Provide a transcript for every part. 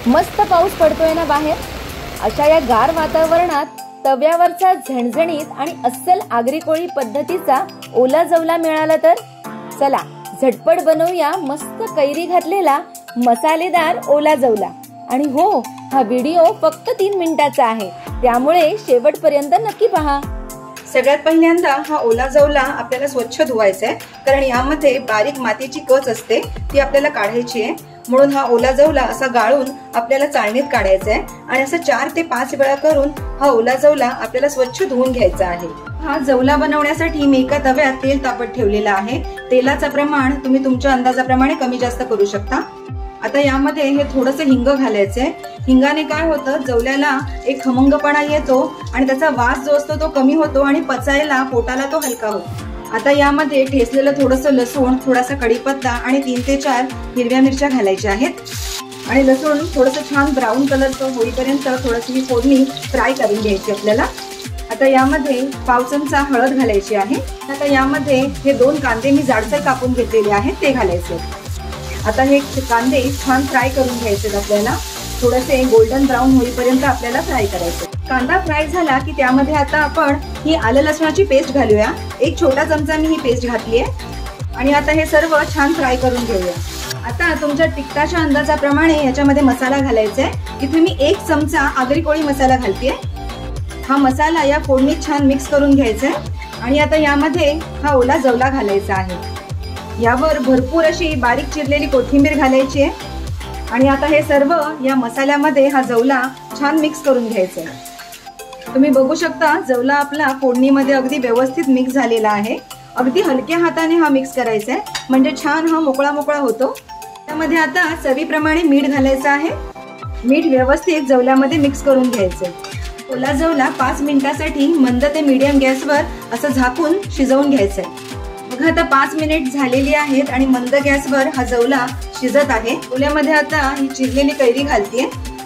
मस्त पाऊस पडतोय ना बाहेर। अशा या गार वातावरणात तव्यावरचा झणझणीत आणि अस्सल आगरी कोळी पद्धतीचा ओला जवला मिळाला तर चला झटपट बनवूया मस्त कैरी घातलेला मसालेदार ओला जवला। आणि हो, हा व्हिडिओ फक्त 3 मिनिटाचा आहे, त्यामुळे शेवटपर्यंत नक्की पहा। सगळ्यात पहिल्यांदा हा ओला जवला आपल्याला स्वच्छ धुवायचा आहे, कारण यामध्ये बारीक मातीची कच असते, ती आपल्याला काढायची आहे। म्हणून हा ओला जवला असा गाळून आपल्याला चाळणीत काढायचा आहे आणि असं 4 ते 5 वेळा करून हा ओला जवला आपल्याला स्वच्छ धुवून घ्यायचा आहे। हा जवला बनवण्यासाठी मी एका तव्यात तेल तापत ठेवलेलं आहे। तेलाचं प्रमाण तुम्ही तुमच्या अंदाजाप्रमाणे कमी जास्त करू शकता। आता यामध्ये हे थोडंसं हिंग घालायचंय। हिंगाने काय होतं, जवल्याला एक खमंगपणा येतो आणि त्याचा वास जो असतो तो कमी होतो आणि पचायला पोटाला तो हलका होतो। आता यामध्ये ठेचलेलं थोडंसं लसूण, थोडासा कढीपत्ता आणि 3 ते 4 हिरव्या मिरच्या घालायच्या आहेत आणि लसूण थोडंसं छान ब्राऊन कलरचं होईपर्यंत थोडीशी ही फोडणी फ्राय करून घ्यायची आपल्याला। आता यामध्ये पाव चमचा हळद घालायची आहे। आता यामध्ये हे 2 कांदे मी जाडसर कापून घेतलेले आहेत ते घालायचे। आता हे कांदे छान फ्राय करून घ्यायचे आपल्याला, थोडेसे गोल्डन ब्राऊन होईपर्यंत आपल्याला फ्राय करायचे। कांदा फ्राय झाला की त्यामध्ये आता आपण ही आलं लसणाची पेस्ट घालूया। एक छोटा चमचा मी ही पेस्ट घातली आहे आणि आता हे सर्व छान फ्राय करून घेऊया। आता तुमच्या तिखटाच्या अंदाजाप्रमाणे याच्यामध्ये मसाला घालायचा आहे। इथे मी 1 चमचा आगरी कोळी मसाला घालतेय। हा मसाला या फोडणीत छान मिक्स करून घ्यायचा आहे आणि आता यामध्ये हा ओला जवला घालायचा आहे। यावर भरपूर अशी बारीक चिरलेली कोथिंबीर घालायची आहे आणि आता हे सर्व या मसाल्यामध्ये हा जवला छान मिक्स करून घ्यायचा आहे। तुम्ही बघू शकता जवला आपला फोडणीमध्ये अगदी व्यवस्थित मिक्स झालेला आहे। अगदी हलक्या हाताने हा मिक्स करायचा आहे, म्हणजे छान हा मोकळा मोकळा होतो। त्यामध्ये आता चवीप्रमाणे मीठ घालायचं आहे। मीठ व्यवस्थित जवल्यामध्ये मिक्स करून घ्यायचंय। ओला जवला 5 मिनिटासाठी मंद ते मीडियम गॅसवर असं झाकून शिजवून घ्यायचंय। बघा आता 5 मिनिट झालेली आहेत आणि मंद गॅसवर हा जवला शिजत आहे। ओल्यामध्ये आता ही चिरलेली कैरी घालतेय,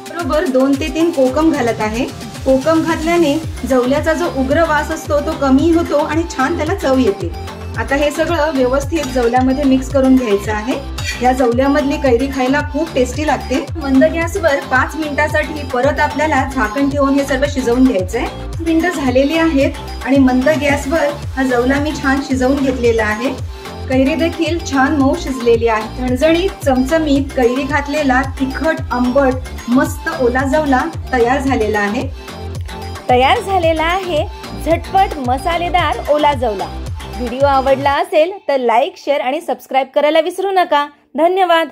बरोबर 2 ते 3 कोकम घालत आहे। कोकम घातल्याने जवल्याचा जो उग्र वास असतो तो कमी होतो आणि छान त्याला चव येते। आता हे सगळं व्यवस्थित जवल्यामध्ये मिक्स करून घ्यायचं आहे। या जवल्यामधली कैरी खायला खूप टेस्टी लागते। मंद गॅसवर 5 मिनिटासाठी परत आपल्याला झाकण ठेवून हे सर्व शिजवून घ्यायचंय। 5 मिनिटं झालेली आहेत आणि मंद गॅसवर हा जवला मी छान शिजवून घेतलेला आहे। कैरी देखील छान मऊ शिजलेली आहे। झणझणीत चमचमीत कैरी घातलेला तिखट आंबट मस्त ओला जवला तयार झालेला आहे। झटपट मसालेदार ओला जवला। व्हिडिओ आवडला असेल तर लाईक, शेअर आणि सबस्क्राईब करायला विसरू नका। धन्यवाद।